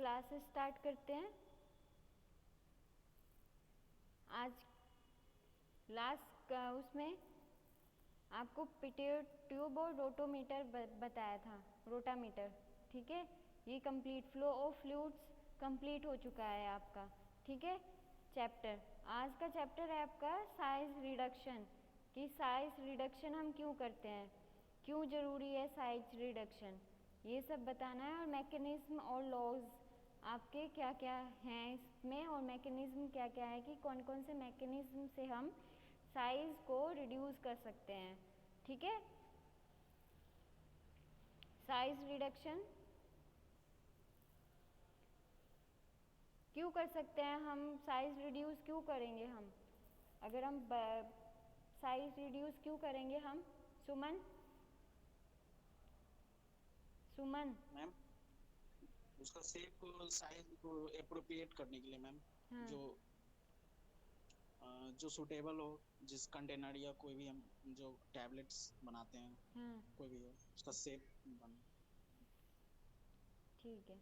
Class start करते हैं। आज लास्ट उसमें आपको ट्यूब और रोटोमीटर बताया था, रोटामीटर। ठीक है, ये complete flow of fluids complete हो चुका है आपका। ठीक है, चैप्टर आज का चैप्टर है आपका साइज रिडक्शन, कि साइज रिडक्शन हम क्यों करते हैं, क्यों ज़रूरी है साइज रिडक्शन, ये सब बताना है। और मैकेनिज्म और लॉज आपके क्या क्या हैं इसमें, और मैकेनिज्म क्या क्या है कि कौन कौन से मैकेनिज्म से हम साइज को रिड्यूस कर सकते हैं। ठीक है, साइज रिडक्शन क्यों कर सकते हैं हम, साइज रिड्यूस क्यों करेंगे हम, अगर हम साइज रिड्यूस क्यों करेंगे हम? सुमन मैम उसका शेप को साइज को अप्रोप्रिएट करने के लिए मैम, हाँ जो जो सुटेबल हो, जिस कंटेनर या कोई भी हम जो टैबलेट्स बनाते हैं, हाँ कोई भी हो उसका शेप बन। ठीक है,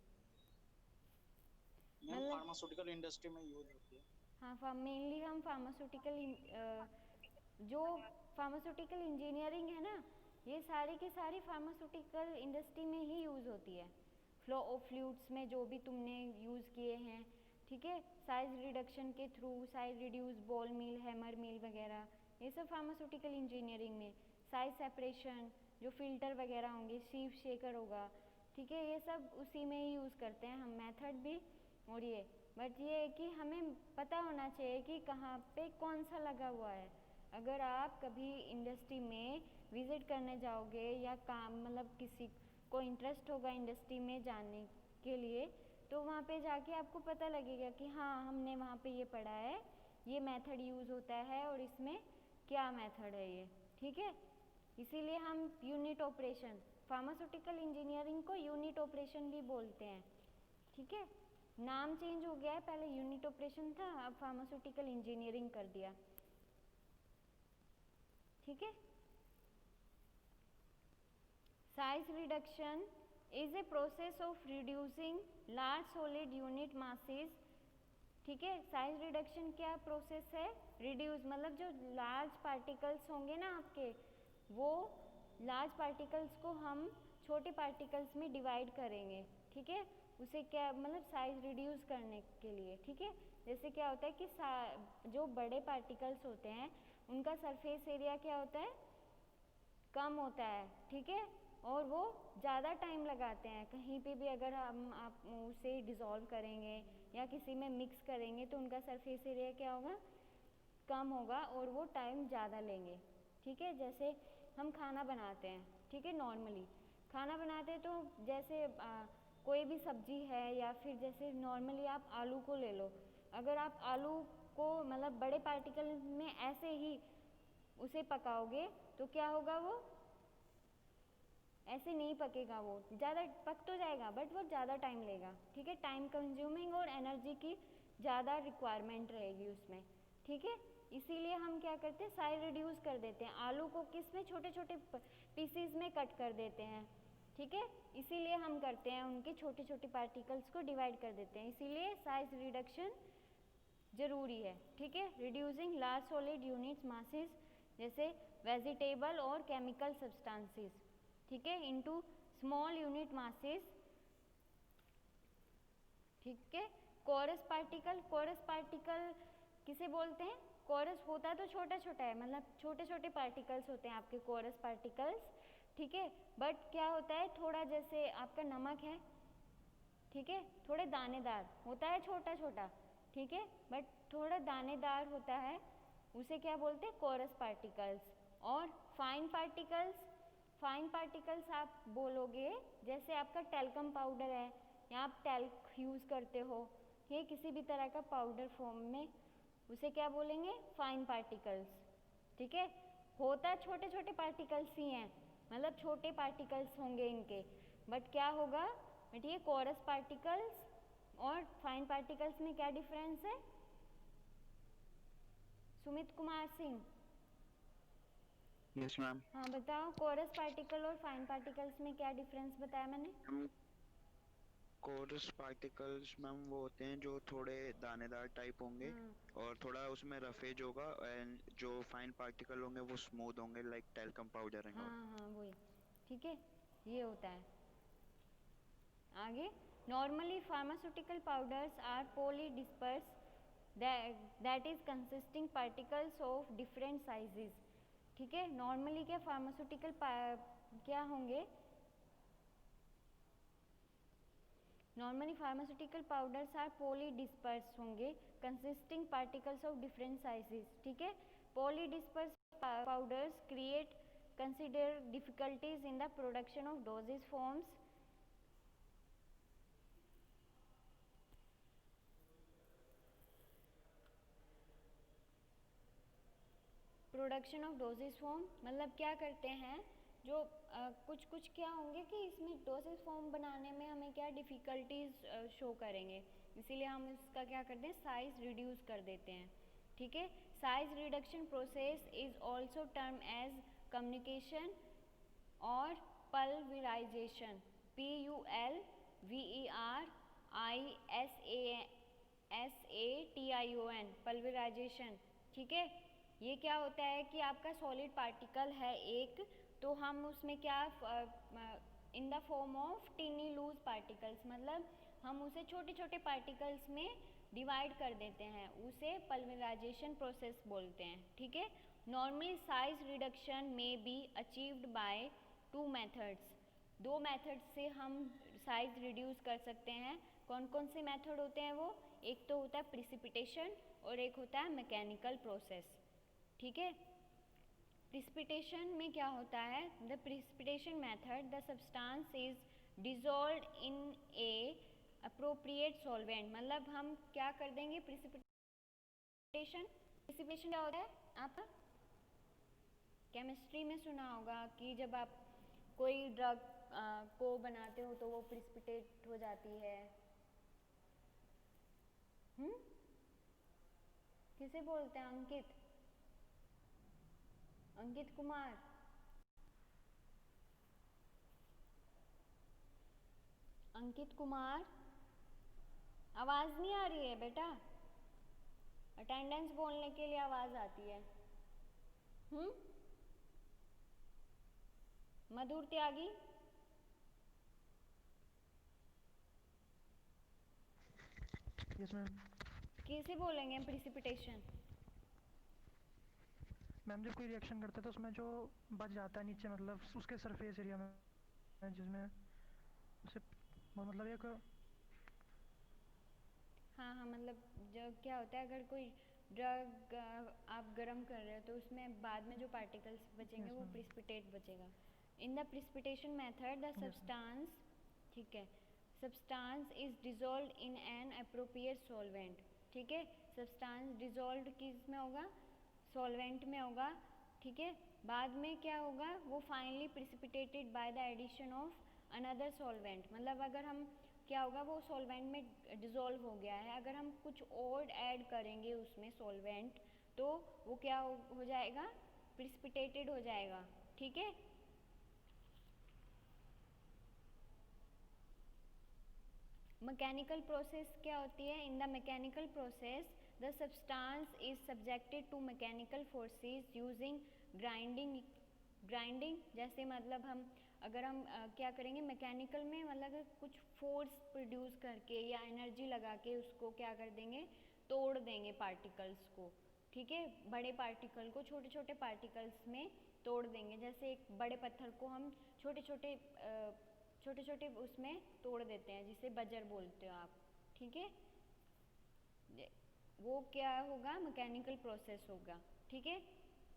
मैम मतलब फार्मास्यूटिकल इंडस्ट्री में यूज होती है। हाँ मेनली हम फार्मास्यूटिकल जो फार्मास्यूटिकल इंजीनियरिंग है ना, ये सारी की सारी फार्मास्यूटिकल इंडस्ट्री में ही यूज़ होती है। फ्लो ऑफ फ्लूइड्स में जो भी तुमने यूज़ किए हैं, ठीक है, साइज रिडक्शन के थ्रू, साइज रिड्यूस बॉल मिल, हैमर मिल वगैरह, ये सब फार्मास्यूटिकल इंजीनियरिंग में। साइज सेपरेशन, जो फिल्टर वगैरह होंगे, सीव शेकर होगा, ठीक है, ये सब उसी में ही यूज़ करते हैं हम, मेथड भी। और ये बट ये है कि हमें पता होना चाहिए कि कहाँ पे कौन सा लगा हुआ है। अगर आप कभी इंडस्ट्री में विज़िट करने जाओगे या काम मतलब किसी को इंटरेस्ट होगा इंडस्ट्री में जाने के लिए, तो वहाँ पे जाके आपको पता लगेगा कि हाँ हमने वहाँ पे ये पढ़ा है, ये मेथड यूज़ होता है और इसमें क्या मेथड है ये। ठीक है, इसीलिए हम यूनिट ऑपरेशन, फार्मास्यूटिकल इंजीनियरिंग को यूनिट ऑपरेशन भी बोलते हैं। ठीक है, नाम चेंज हो गया है, पहले यूनिट ऑपरेशन था, अब फार्मास्यूटिकल इंजीनियरिंग कर दिया। ठीक है, size reduction is a process of reducing large solid unit masses. ठीक है, साइज रिडक्शन क्या प्रोसेस है? रिड्यूस मतलब जो लार्ज पार्टिकल्स होंगे ना आपके, वो लार्ज पार्टिकल्स को हम छोटे पार्टिकल्स में डिवाइड करेंगे। ठीक है, उसे क्या मतलब साइज रिड्यूस करने के लिए। ठीक है, जैसे क्या होता है कि जो बड़े पार्टिकल्स होते हैं उनका सरफेस एरिया क्या होता है, कम होता है। ठीक है, और वो ज़्यादा टाइम लगाते हैं कहीं पे भी, अगर हम आप उसे डिज़ोल्व करेंगे या किसी में मिक्स करेंगे तो उनका सरफेस एरिया क्या होगा, कम होगा और वो टाइम ज़्यादा लेंगे। ठीक है, जैसे हम खाना बनाते हैं, ठीक है, नॉर्मली खाना बनाते हैं तो जैसे कोई भी सब्जी है या फिर जैसे नॉर्मली आप आलू को ले लो, अगर आप आलू को मतलब बड़े पार्टिकल में ऐसे ही उसे पकाओगे तो क्या होगा, वो ऐसे नहीं पकेगा, वो ज़्यादा पक तो जाएगा बट वो ज़्यादा टाइम लेगा। ठीक है, टाइम कंज्यूमिंग और एनर्जी की ज़्यादा रिक्वायरमेंट रहेगी उसमें। ठीक है, इसीलिए हम क्या करते हैं, साइज रिड्यूस कर देते हैं, आलू को किस में छोटे छोटे पीसीज में कट कर देते हैं। ठीक है, इसीलिए हम करते हैं, उनके छोटे छोटे पार्टिकल्स को डिवाइड कर देते हैं, इसीलिए साइज रिडक्शन ज़रूरी है। ठीक है, reducing large solid units masses जैसे वेजिटेबल और केमिकल सब्सटेंसेस, ठीक है, इनटू स्मॉल यूनिट मासेस। ठीक है, कोरस पार्टिकल किसे बोलते हैं? कोरस होता तो छोटा छोटा है, मतलब छोटे छोटे पार्टिकल्स होते हैं आपके कोरस पार्टिकल्स। ठीक है, बट क्या होता है, थोड़ा जैसे आपका नमक है, ठीक है, थोड़े दानेदार होता है, छोटा छोटा, ठीक है, बट थोड़ा दानेदार होता है, उसे क्या बोलते हैं, कोरस पार्टिकल्स। और फाइन पार्टिकल्स आप बोलोगे जैसे आपका टेल्कम पाउडर है या आप टेल्क यूज़ करते हो, ये किसी भी तरह का पाउडर फॉर्म में, उसे क्या बोलेंगे, फाइन पार्टिकल्स। ठीक है, होता छोटे छोटे पार्टिकल्स ही हैं, मतलब छोटे पार्टिकल्स होंगे इनके, बट क्या होगा, बट ये कोरस पार्टिकल्स और फाइन पार्टिकल्स में क्या डिफरेंस है? Sumit Kumar Singh, yes ma'am. हाँ बताओ, कोरस पार्टिकल और फाइन पार्टिकल्स में क्या डिफरेंस बताया मैंने? कोरस पार्टिकल्स मैम वो होते हैं जो थोड़े दानेदार टाइप होंगे हाँ और थोड़ा उसमें रफेज होगा, एंड जो फाइन पार्टिकल होंगे वो स्मूथ होंगे, like talcum powder and all. हाँ हाँ वही, ठीक है, ये होता है। आगे, normally pharmaceutical powders are poly disperse that is consisting particles of different sizes. ठीक है, नॉर्मली क्या फार्मास्यूटिकल क्या होंगे, normally pharmaceutical powders are poly disperse होंगे consisting particles of different sizes. ठीक है, poly disperse powders create consider difficulties in the production of dosage forms. Production of dosage form मतलब क्या करते हैं, जो कुछ कुछ क्या होंगे कि इसमें डोजेज फॉर्म बनाने में हमें क्या डिफ़िकल्टीज शो करेंगे, इसीलिए हम इसका क्या करते हैं, साइज रिड्यूस कर देते हैं। ठीक है, size reduction process is also term as communication और पल्वराइजेशन, PULVERIZATION, पल्वराइजेशन। ठीक है, ये क्या होता है कि आपका सॉलिड पार्टिकल है एक, तो हम उसमें क्या in the form of tiny loose particles, मतलब हम उसे छोटे छोटे पार्टिकल्स में डिवाइड कर देते हैं, उसे पल्वराइजेशन प्रोसेस बोलते हैं। ठीक है, नॉर्मली साइज रिडक्शन में be achieved by two methods, दो मेथड से हम साइज रिड्यूस कर सकते हैं। कौन कौन से मेथड होते हैं वो, एक तो होता है प्रिसिपिटेशन और एक होता है मैकेनिकल प्रोसेस। ठीक है, प्रिसिपिटेशन में क्या होता है, the precipitation method the substance is dissolved in A appropriate solvent, मतलब हम क्या कर देंगे प्रिसिपिटेशन, प्रिसिपिटेशन क्या होता है, आप केमिस्ट्री में सुना होगा कि जब आप कोई ड्रग को बनाते हो तो वो प्रिसिपिटेट हो जाती है। किसे बोलते हैं, अंकित, अंकित कुमार, अंकित कुमार, आवाज नहीं आ रही है बेटा, अटेंडेंस बोलने के लिए आवाज आती है। मधुर त्यागी, यस मैम। कैसे बोलेंगे हम प्रिसिपिटेशन, मैम जब कोई रिएक्शन करता है तो उसमें जो बच जाता है नीचे, मतलब उसके सरफेस एरिया में, जिसमें उसे मतलब एक, हाँ हाँ, मतलब जब क्या होता है अगर कोई ड्रग आप गर्म कर रहे हो तो उसमें बाद में जो पार्टिकल्स बचेंगे यस वो मैम, प्रिसिपिटेट बचेगा। In the precipitation method the yes ma'am, substance, ठीक है, substance is dissolved in an appropriate solvent. ठीक है, सब्सटेंस डिसॉल्व्ड किस में होगा, सॉल्वेंट में होगा। ठीक है, बाद में क्या होगा, वो finally precipitated by the addition of another solvent, मतलब अगर हम क्या होगा, वो सॉल्वेंट में डिसॉल्व हो गया है, अगर हम कुछ और ऐड करेंगे उसमें सॉल्वेंट तो वो क्या हो जाएगा, प्रिसिपिटेटेड हो जाएगा। ठीक है, मैकेनिकल प्रोसेस क्या होती है, in the mechanical process the substance is subjected to mechanical forces using grinding, grinding जैसे मतलब हम अगर हम क्या करेंगे मैकेनिकल में, मतलब कुछ फोर्स प्रोड्यूस करके या एनर्जी लगा के उसको क्या कर देंगे, तोड़ देंगे पार्टिकल्स को। ठीक है, बड़े पार्टिकल को छोटे छोटे पार्टिकल्स में तोड़ देंगे, जैसे एक बड़े पत्थर को हम छोटे छोटे छोटे छोटे उसमें तोड़ देते हैं, जिसे बजर बोलते हो आप। ठीक है, वो क्या होगा, मैकेनिकल प्रोसेस होगा। ठीक है,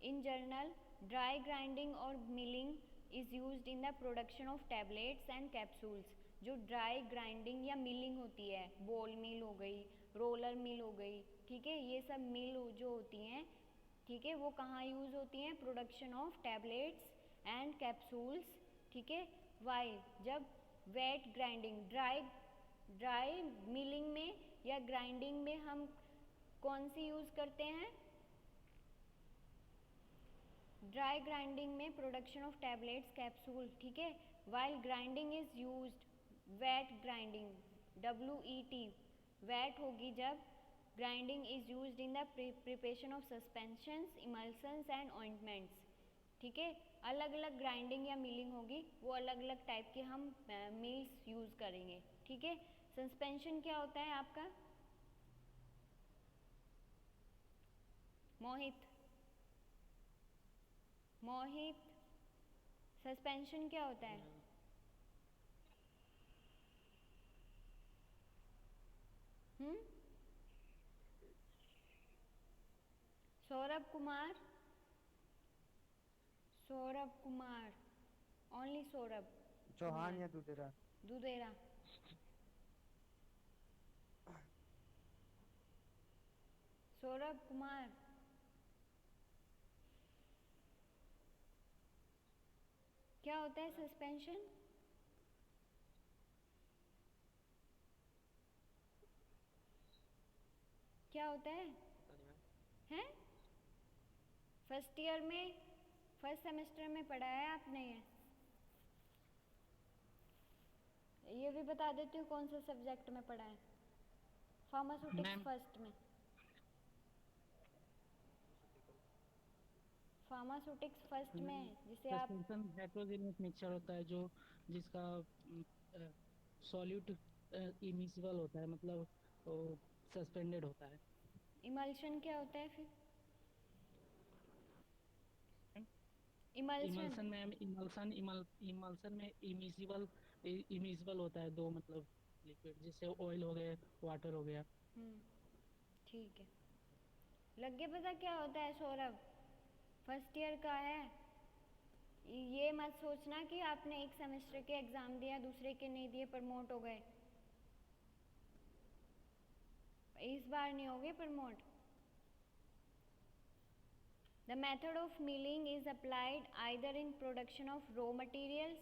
इन जनरल ड्राई ग्राइंडिंग और milling is used in the production of tablets and capsules. जो ड्राई ग्राइंडिंग या मिलिंग होती है, बोल मिल हो गई, रोलर मिल हो गई, ठीक है, ये सब मिल जो होती हैं, ठीक है, वो कहाँ यूज़ होती हैं, production of tablets and capsules. ठीक है, वाइल जब wet grinding, dry dry milling में या ग्राइंडिंग में हम कौन सी यूज़ करते हैं, ड्राई ग्राइंडिंग में प्रोडक्शन ऑफ टैबलेट्स कैप्सूल। ठीक है, while grinding is used wet grinding, WET, wet होगी जब grinding is used in the preparation of suspensions, emulsions and ointments. ठीक है, अलग अलग ग्राइंडिंग या मिलिंग होगी, वो अलग अलग टाइप के हम मिल्स यूज़ करेंगे. ठीक है, सस्पेंशन क्या होता है आपका मोहित? मोहित, सस्पेंशन क्या होता है? सौरभ कुमार, सौरभ कुमार, ओनली सौरभ चौहान या दुधेरा? दुधेरा. सौरभ कुमार, क्या होता है सस्पेंशन? क्या होता है? हैं? फर्स्ट ईयर में, फर्स्ट सेमेस्टर में पढ़ा है आपने ये भी बता देती हूँ कौन सा सब्जेक्ट में पढ़ा है. फार्मास्यूटिक्स फर्स्ट में. फार्मास्यूटिक्स फर्स्ट में जिसे आप हेट्रोजेनियस मिक्सचर होता है जो जिसका सॉल्यूट इमिसिबल होता है, मतलब वो सस्पेंडेड होता है. इमल्शन क्या होता है फिर? इमल्शन में इमल्शन में इमिसिबल होता है दो, मतलब लिक्विड, जैसे ऑयल हो गया, वाटर हो गया. ठीक है, लग गया पता क्या होता है सौरभ? फर्स्ट ईयर का है, ये मत सोचना कि आपने एक सेमेस्टर के एग्जाम दिया दूसरे के नहीं दिए प्रमोट हो गए. इस बार नहीं होगे promote. The method of milling is applied either in production of raw materials,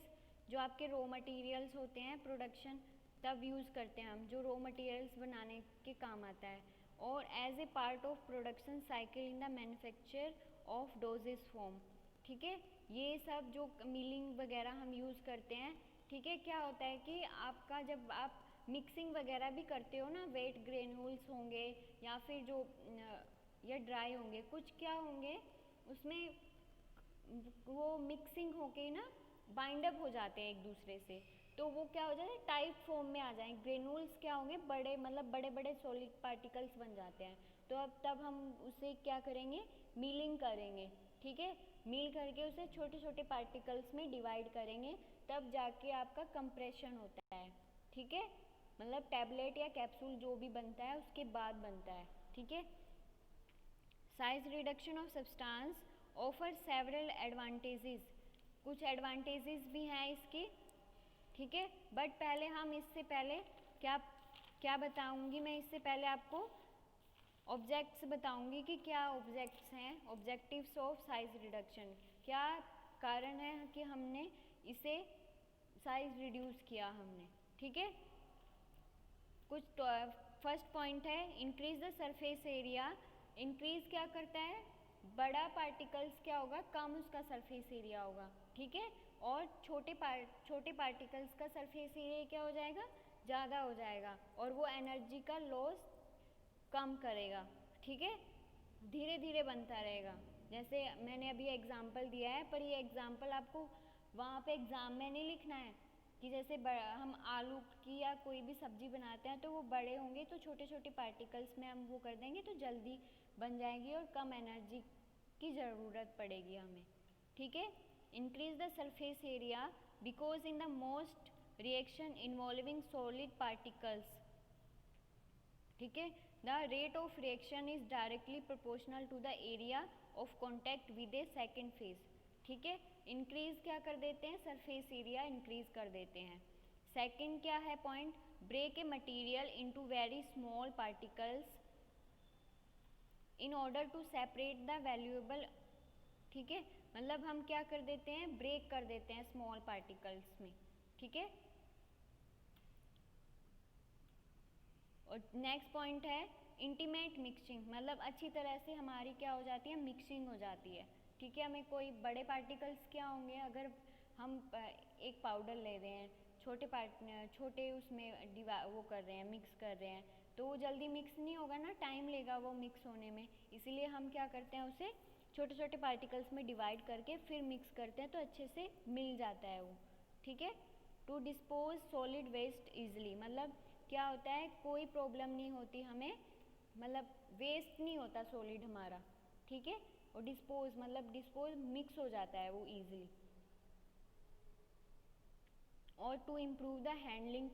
जो आपके रॉ मटेरियल्स होते हैं प्रोडक्शन तब यूज़ करते हैं हम, जो रॉ मटेरियल्स बनाने के काम आता है, और as a part of production cycle in the manufacture of doses form. ठीक है, ये सब जो मिलिंग वगैरह हम यूज़ करते हैं. ठीक है, क्या होता है कि आपका जब आप मिक्सिंग वगैरह भी करते हो ना, वेट ग्रेन्यूल्स होंगे या फिर जो या ड्राई होंगे, कुछ क्या होंगे उसमें वो मिक्सिंग होके ना बाइंड अप हो जाते हैं एक दूसरे से, तो वो क्या हो जाता है टाइट फॉर्म में आ जाएंगे. ग्रेन्यूल्स क्या होंगे बड़े, मतलब बड़े बड़े सॉलिड पार्टिकल्स बन जाते हैं. तो अब तब हम उसे क्या करेंगे, मिलिंग करेंगे. ठीक है, मिल करके उसे छोटे छोटे पार्टिकल्स में डिवाइड करेंगे, तब जाके आपका कंप्रेशन होता है. ठीक है, मतलब टैबलेट या कैप्सूल जो भी बनता है उसके बाद बनता है. ठीक है, size reduction of substance offer several advantages, कुछ एडवांटेजेस भी हैं इसके. ठीक है, बट पहले हम इससे पहले क्या क्या बताऊंगी मैं, इससे पहले आपको ऑब्जेक्ट्स बताऊंगी कि क्या ऑब्जेक्ट्स हैं, ऑब्जेक्टिव्स ऑफ साइज रिडक्शन, क्या कारण है कि हमने इसे साइज रिड्यूस किया हमने. ठीक है, कुछ तो फर्स्ट पॉइंट है increase the surface area. Increase क्या करता है, बड़ा पार्टिकल्स क्या होगा, कम उसका सरफेस एरिया होगा. ठीक है, और छोटे पार्टिकल्स का सरफेस एरिया क्या हो जाएगा, ज़्यादा हो जाएगा, और वो एनर्जी का लॉस कम करेगा. ठीक है, धीरे धीरे बनता रहेगा. जैसे मैंने अभी एग्जांपल दिया है, पर ये एग्जांपल आपको वहाँ पे एग्ज़ाम में नहीं लिखना है कि जैसे हम आलू की या कोई भी सब्ज़ी बनाते हैं तो वो बड़े होंगे तो छोटे छोटे पार्टिकल्स में हम वो कर देंगे तो जल्दी बन जाएगी और कम एनर्जी की ज़रूरत पड़ेगी हमें. ठीक है, increase the surface area because in the most reaction involving solid particles. ठीक है, the rate of reaction is directly proportional to the area of contact with a second phase. ठीक है, इंक्रीज क्या कर देते हैं, सरफेस एरिया इंक्रीज कर देते हैं. सेकंड क्या है point, break a material into very small particles in order to separate the valuable. ठीक है, मतलब हम क्या कर देते हैं, ब्रेक कर देते हैं स्मॉल पार्टिकल्स में. ठीक है, और नेक्स्ट पॉइंट है इंटीमेट मिक्सिंग, मतलब अच्छी तरह से हमारी क्या हो जाती है, मिक्सिंग हो जाती है. ठीक है, हमें कोई बड़े पार्टिकल्स क्या होंगे, अगर हम एक पाउडर ले रहे हैं, छोटे उसमें वो कर रहे हैं, मिक्स कर रहे हैं, तो वो जल्दी मिक्स नहीं होगा ना, टाइम लेगा वो मिक्स होने में। इसीलिए हम क्या करते हैं, उसे छोटे छोटे पार्टिकल्स में डिवाइड करके फिर मिक्स करते हैं, तो अच्छे से मिल जाता है वो। ठीक है। To dispose solid waste easily, मतलब क्या होता है, कोई प्रॉब्लम नहीं होती हमें, मतलब वेस्ट नहीं होता सॉलिड हमारा। ठीक है। और डिस्पोज मतलब डिस्पोज मिक्स हो जाता है वो ईजिली। और टू इम्प्रूव द हैंडलिंग,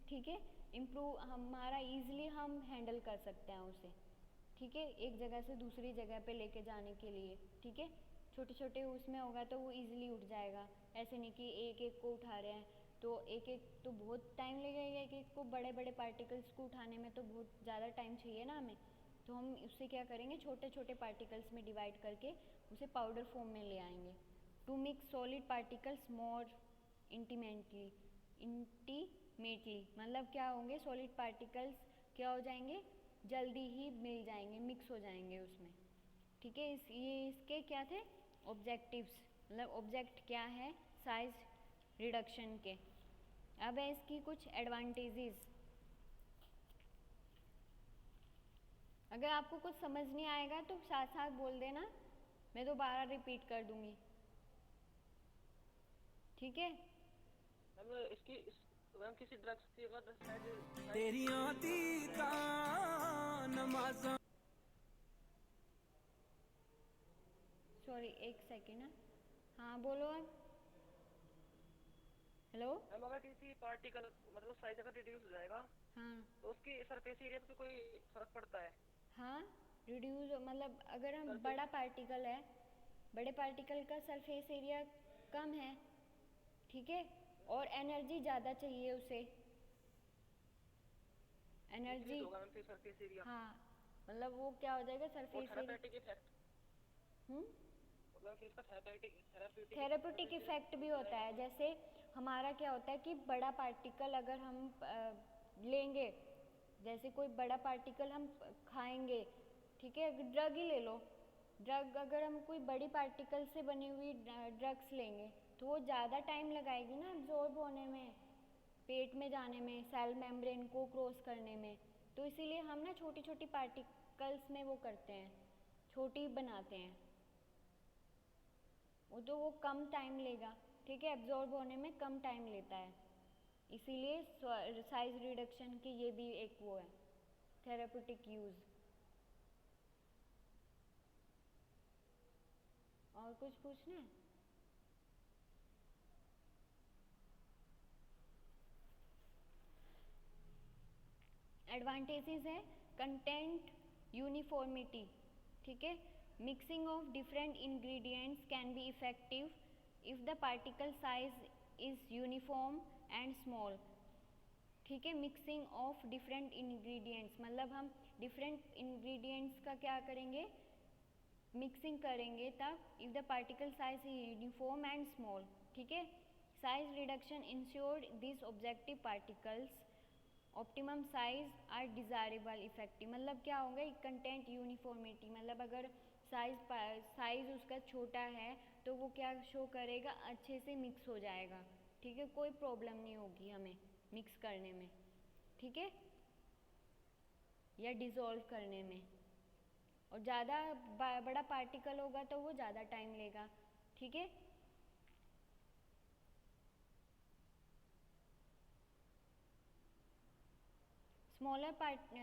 ठीक है, इम्प्रूव हमारा ईजिली हम हैंडल कर सकते हैं उसे। ठीक है, एक जगह से दूसरी जगह पे लेके जाने के लिए। ठीक है, छोटे छोटे उसमें होगा तो वो ईजिली उठ जाएगा। ऐसे नहीं कि एक एक को उठा रहे हैं, तो एक एक तो बहुत टाइम लगेगा, एक एक को बड़े बड़े पार्टिकल्स को उठाने में तो बहुत ज़्यादा टाइम चाहिए ना हमें। तो हम उससे क्या करेंगे, छोटे छोटे पार्टिकल्स में डिवाइड करके उसे पाउडर फॉर्म में ले आएंगे। To mix solid particles more intimately, मतलब क्या होंगे, सॉलिड पार्टिकल्स क्या हो जाएंगे, जल्दी ही मिल जाएंगे, मिक्स हो जाएंगे उसमें। ठीक है। ये इसके क्या थे ऑब्जेक्टिव्स, मतलब ऑब्जेक्ट क्या है साइज रिडक्शन के। अब है इसकी कुछ एडवांटेजेस। अगर आपको कुछ समझ नहीं आएगा तो साथ साथ बोल देना, मैं दोबारा रिपीट कर दूंगी। ठीक है। मैम किसी ड्रग्स की अगर शायद तेरी आती दा नमाज़ां। सॉरी एक सेकेंड है। हाँ बोलो अब। हेलो। मैम अगर किसी पार्टिकल मतलब साइज अगर रिड्यूस हो जाएगा हाँ तो उसकी सरफेस एरिया पे कोई फर्क पड़ता है? हाँ, रिड्यूस मतलब अगर हम Surface- बड़ा पार्टिकल है, बड़े पार्टिकल का सरफेस एरिया कम है, ठीक है, और एनर्जी ज़्यादा चाहिए उसे, एनर्जी। Increase होगा मैम फिर सरफेस एरिया। हाँ, मतलब वो क्या हो जाएगा और सरफेस एरिया। थेरापेटिक इफेक्ट मतलब फिर इसका थेरेप्यूटिक इफेक्ट भी होता है। जैसे हमारा क्या होता है कि बड़ा पार्टिकल अगर हम लेंगे, जैसे कोई बड़ा पार्टिकल हम खाएंगे, ठीक है, ड्रग ही ले लो, ड्रग अगर हम कोई बड़ी पार्टिकल से बनी हुई ड्रग्स लेंगे तो वो ज़्यादा टाइम लगाएगी ना एब्जॉर्ब होने में, पेट में जाने में, सेल मेम्ब्रेन को क्रॉस करने में। तो इसीलिए हम ना छोटी छोटी पार्टिकल्स में वो करते हैं, छोटी बनाते हैं, वो कम टाइम लेगा। ठीक है, एब्जॉर्ब होने में कम टाइम लेता है, इसीलिए साइज रिडक्शन की ये भी एक वो है थेरेप्यूटिक यूज़। और कुछ पूछना है? एडवांटेजेस है कंटेंट यूनिफॉर्मिटी, ठीक है, mixing of different ingredients can be effective if the particle size is uniform and small. ठीक है, मिक्सिंग ऑफ डिफरेंट इंग्रेडिएंट्स मतलब हम डिफरेंट इंग्रेडिएंट्स का क्या करेंगे, मिक्सिंग करेंगे तब if the particle size is uniform and small. ठीक है, size reduction ensured this objective particles optimum size are desirable effective. मतलब क्या होगा, कंटेंट यूनिफॉर्मिटी मतलब अगर साइज उसका छोटा है तो वो क्या शो करेगा, अच्छे से मिक्स हो जाएगा। ठीक है, कोई प्रॉब्लम नहीं होगी हमें मिक्स करने में, ठीक है, या डिज़ोल्व करने में। और ज़्यादा बड़ा पार्टिकल होगा तो वो ज़्यादा टाइम लेगा। ठीक है, स्मॉलर पार्ट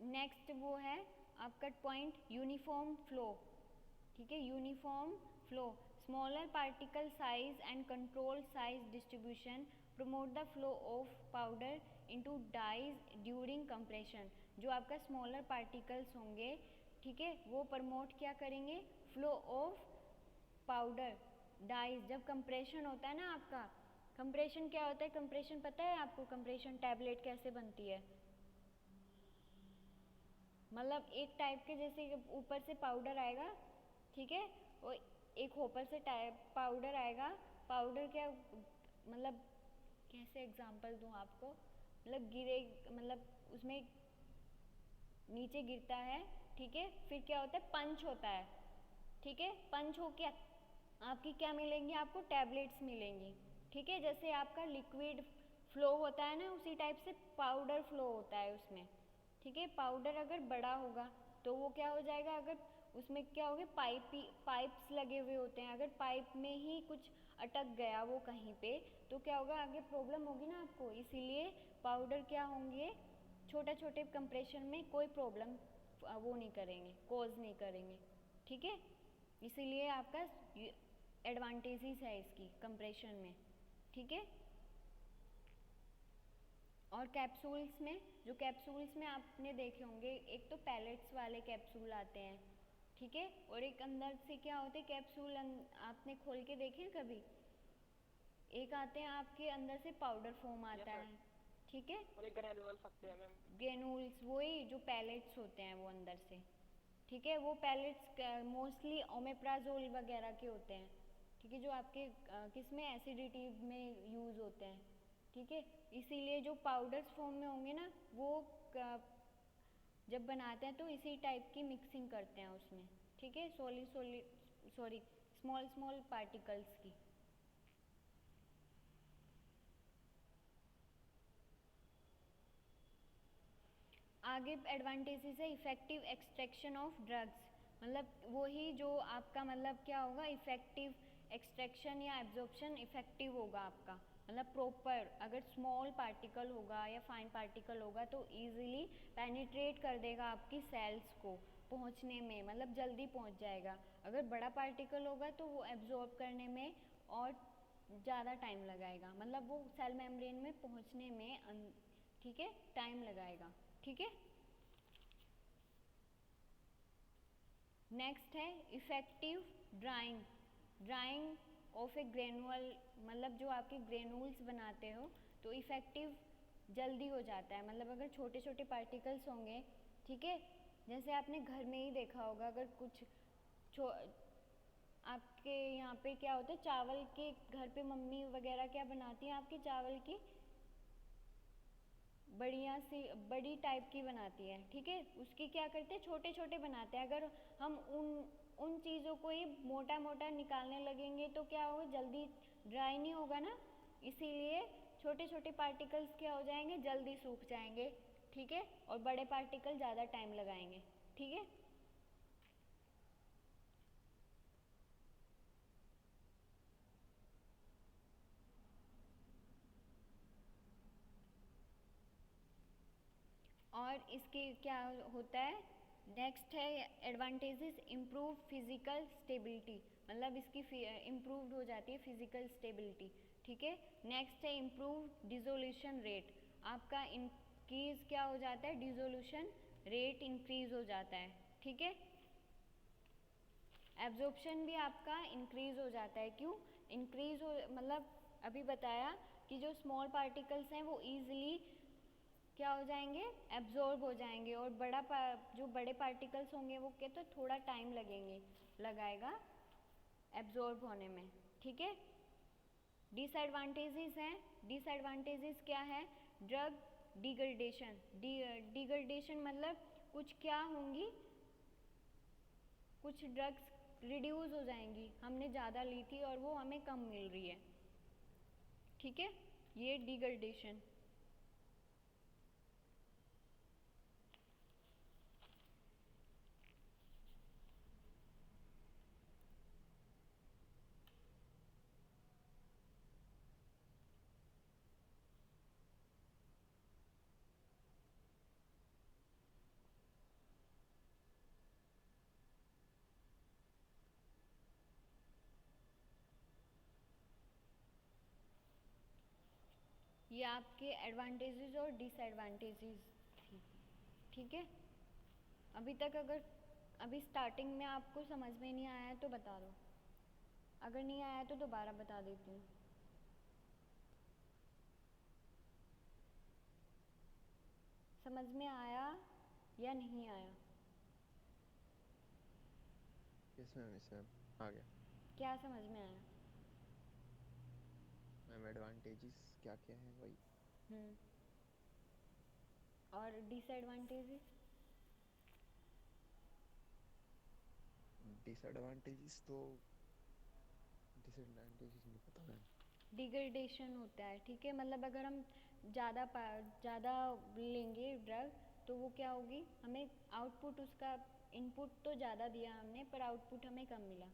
नेक्स्ट वो है आपका पॉइंट यूनिफॉर्म फ्लो। ठीक है, uniform flow, smaller particle size and control size distribution promote the flow of powder into dies during compression. जो आपका स्मॉलर पार्टिकल्स होंगे, ठीक है, वो प्रमोट क्या करेंगे, फ्लो ऑफ पाउडर डाइज। जब कंप्रेशन होता है ना आपका, कंप्रेशन क्या होता है, कंप्रेशन पता है आपको, कंप्रेशन टैबलेट कैसे बनती है, मतलब एक टाइप के जैसे ऊपर से पाउडर आएगा, ठीक है, और एक ऊपर से पाउडर आएगा। पाउडर क्या मतलब कैसे एग्जांपल दूं आपको, मतलब गिरे मतलब उसमें नीचे गिरता है, ठीक है, फिर क्या होता है, पंच होता है, ठीक है, पंच हो क्या आपकी क्या मिलेंगी, आपको टैबलेट्स मिलेंगी। ठीक है, जैसे आपका लिक्विड फ्लो होता है ना, उसी टाइप से पाउडर फ्लो होता है उसमें। ठीक है, पाउडर अगर बड़ा होगा तो वो क्या हो जाएगा, अगर उसमें क्या होगा, पाइप्स लगे हुए होते हैं, अगर पाइप में ही कुछ अटक गया वो कहीं पे तो क्या होगा, आगे प्रॉब्लम होगी ना आपको। इसीलिए पाउडर क्या होंगे, छोटे छोटे कंप्रेशन में कोई प्रॉब्लम वो नहीं करेंगे, कॉज नहीं करेंगे। ठीक है, इसीलिए आपका एडवांटेजेस है इसकी कंप्रेशन में। ठीक है, और कैप्सूल्स में, जो कैप्सूल्स में आपने देखे होंगे, एक तो पैलेट्स वाले कैप्सूल आते हैं। ठीक है, और एक अंदर से क्या होते हैं कैप्सूल, आपने खोल के देखे हैं कभी? एक आते हैं आपके अंदर से पाउडर फॉर्म आता है। ठीक है, और एक ग्रेनुअल्स आते हैं मैम। ग्रेनुल्स, वही जो पैलेट्स होते हैं वो अंदर से। ठीक है, वो पैलेट्स मोस्टली ओमेप्राजोल वगैरह के होते हैं। ठीक है, जो आपके किसमें एसिडिटी में यूज़ होते हैं। ठीक है, इसीलिए जो पाउडर्स फॉर्म में होंगे ना, वो जब बनाते हैं तो इसी टाइप की मिक्सिंग करते हैं उसमें। ठीक है, स्मॉल स्मॉल पार्टिकल्स की। आगे एडवांटेजेस है इफेक्टिव एक्सट्रैक्शन ऑफ ड्रग्स, मतलब वही जो आपका मतलब क्या होगा, इफेक्टिव एक्सट्रैक्शन या एब्जॉर्प्शन इफेक्टिव होगा आपका, मतलब प्रॉपर। अगर स्मॉल पार्टिकल होगा या फाइन पार्टिकल होगा तो इजीली पेनिट्रेट कर देगा आपकी सेल्स को पहुंचने में, मतलब जल्दी पहुंच जाएगा। अगर बड़ा पार्टिकल होगा तो वो एब्जॉर्ब करने में और ज़्यादा टाइम लगाएगा, मतलब वो सेल मेम्ब्रेन में पहुंचने में ठीक है टाइम लगाएगा। ठीक है, नेक्स्ट है effective drying of A granule, मतलब जो आपके ग्रेनुल्स बनाते हो तो इफेक्टिव जल्दी हो जाता है। मतलब अगर छोटे छोटे पार्टिकल्स होंगे, ठीक है, जैसे आपने घर में ही देखा होगा, अगर कुछ आपके यहाँ पे क्या होता है, चावल के घर पे मम्मी वगैरह क्या बनाती हैं आपके, चावल की बढ़िया सी बड़ी टाइप की बनाती है। ठीक है, उसकी क्या करते हैं, छोटे छोटे बनाते हैं। अगर हम उन चीज़ों को ही मोटा मोटा निकालने लगेंगे तो क्या होगा, जल्दी ड्राई नहीं होगा ना, इसीलिए छोटे छोटे पार्टिकल्स क्या हो जाएंगे, जल्दी सूख जाएंगे। ठीक है, और बड़े पार्टिकल ज़्यादा टाइम लगाएंगे। ठीक है, और इसके क्या होता है, नेक्स्ट है एडवांटेजेस, इम्प्रूव फिजिकल स्टेबिलिटी, मतलब इसकी इम्प्रूव्ड हो जाती है फिजिकल स्टेबिलिटी। ठीक है, नेक्स्ट है इम्प्रूव डिसोल्यूशन रेट, आपका इंक्रीज क्या हो जाता है, डिसोल्यूशन रेट इंक्रीज हो जाता है। ठीक है, एब्जॉर्प्शन भी आपका इंक्रीज हो जाता है। क्यों इंक्रीज हो, मतलब अभी बताया कि जो स्मॉल पार्टिकल्स हैं वो ईजिली क्या हो जाएंगे, एब्जॉर्ब हो जाएंगे, और जो बड़े पार्टिकल्स होंगे वो क्या, तो थोड़ा टाइम लगाएगा एब्जॉर्ब होने में। ठीक है, डिसएडवांटेजेस हैं, डिसएडवांटेजेस क्या है, ड्रग डिग्रेडेशन मतलब कुछ क्या होंगी, कुछ ड्रग्स रिड्यूस हो जाएंगी, हमने ज़्यादा ली थी और वो हमें कम मिल रही है। ठीक है, ये डिग्रेडेशन। ये आपके एडवांटेजेस और डिसएडवांटेजेस थी। ठीक है, अभी तक अभी स्टार्टिंग में आपको समझ में नहीं आया है तो बता दो, अगर नहीं आया तो दोबारा बता देती हूँ। समझ में आया या नहीं आया? इसमें आ गया क्या समझ में आया? मैम। एडवांटेजेस क्या क्या है वही। और डिसएडवांटेजेस? डिसएडवांटेजेस तो डिसएडवांटेजेस नहीं पता मैम। डिग्रेडेशन होता है, ठीक है, मतलब अगर हम ज़्यादा लेंगे ड्रग तो वो क्या होगी, हमें आउटपुट उसका, इनपुट तो ज़्यादा दिया हमने पर आउटपुट हमें कम मिला,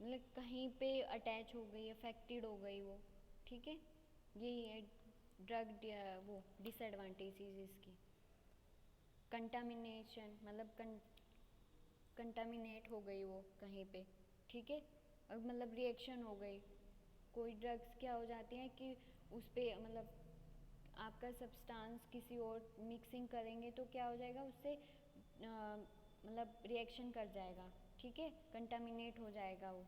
मतलब कहीं पे अटैच हो गई, अफेक्टेड हो गई वो, ठीक है। यही है ड्रग वो डिसएडवांटेजेस इसकी। कंटामिनेशन मतलब कंटामिनेट हो गई वो कहीं पे, ठीक है, और मतलब रिएक्शन हो गई। कोई ड्रग्स क्या हो जाती हैं कि उस पे मतलब आपका सब्सटेंस किसी और मिक्सिंग करेंगे तो क्या हो जाएगा, उससे मतलब रिएक्शन कर जाएगा, ठीक है, कंटामिनेट हो जाएगा वो।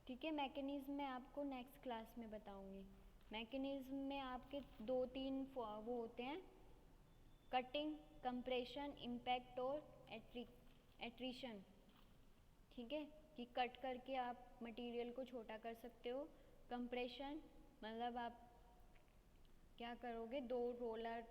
ठीक है, मैकेनिज्म मैं आपको नेक्स्ट क्लास में बताऊंगी। मैकेनिज्म में आपके 2-3 वो होते हैं, कटिंग, कंप्रेशन, इम्पैक्ट और एट्रीशन, ठीक है, कि कट करके आप मटेरियल को छोटा कर सकते हो। कंप्रेशन मतलब आप क्या करोगे, 2 रोलर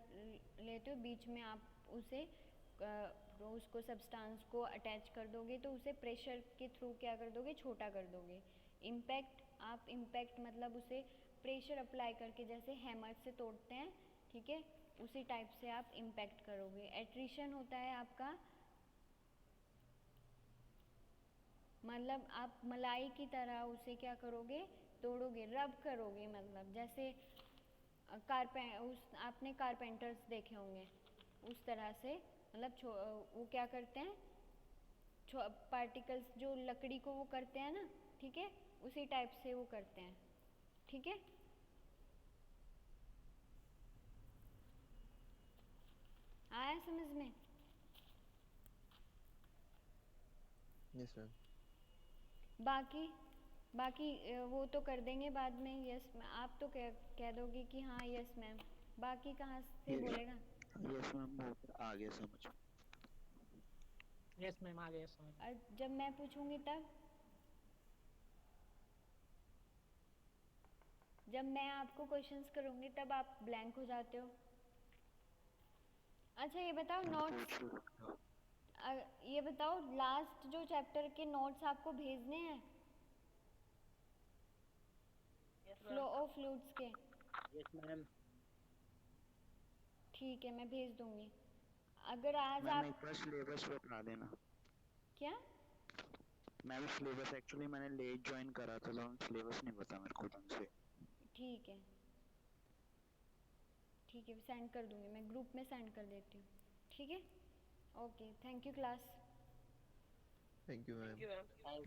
लेते हो, बीच में आप उसको सब्सटेंस को अटैच कर दोगे तो उसे प्रेशर के थ्रू क्या कर दोगे, छोटा कर दोगे। इम्पैक्ट मतलब उसे प्रेशर अप्लाई करके, जैसे हैमर से तोड़ते हैं, ठीक है, उसी टाइप से आप इम्पैक्ट करोगे। एट्रीशन होता है आपका, मतलब आप मलाई की तरह उसे क्या करोगे, तोड़ोगे, रब करोगे, मतलब जैसे आपने कारपेंटर्स देखे होंगे उस तरह से, मतलब वो क्या करते हैं, पार्टिकल्स जो लकड़ी को वो करते हैं ना, ठीक है, उसी टाइप से वो करते हैं, ठीक है। आया समझ में? Yes ma'am. बाकी वो तो कर देंगे बाद में, यस आप तो कह दोगे कि हाँ यस मैम, बाकी कहाँ से बोलेगा? यस मैम, आ गया समझ। यस मैम, आ गया समझ। और जब मैं पूछूंगी तब, जब मैं आपको क्वेश्चंस करूंगी तब आप ब्लैंक हो जाते हो। अच्छा ये बताओ नोट्स, ये बताओ लास्ट जो चैप्टर के नोट्स आपको भेजने हैं फ्लो ऑफ फ्लूइड्स के? Yes ma'am. ठीक है, मैं भेज दूंगी। अगर आज मैम आप एक बार सिलेबस बता देना। क्या? मैम सिलेबस एक्चुअली मैंने लेट ज्वाइन करा था तो सिलेबस नहीं पता मेरे को ढंग से। ठीक है सेंड कर दूंगी, मैं ग्रुप में सेंड कर देती हूँ, ठीक है। Okay, thank you class. Thank you ma'am. Thank you ma'am.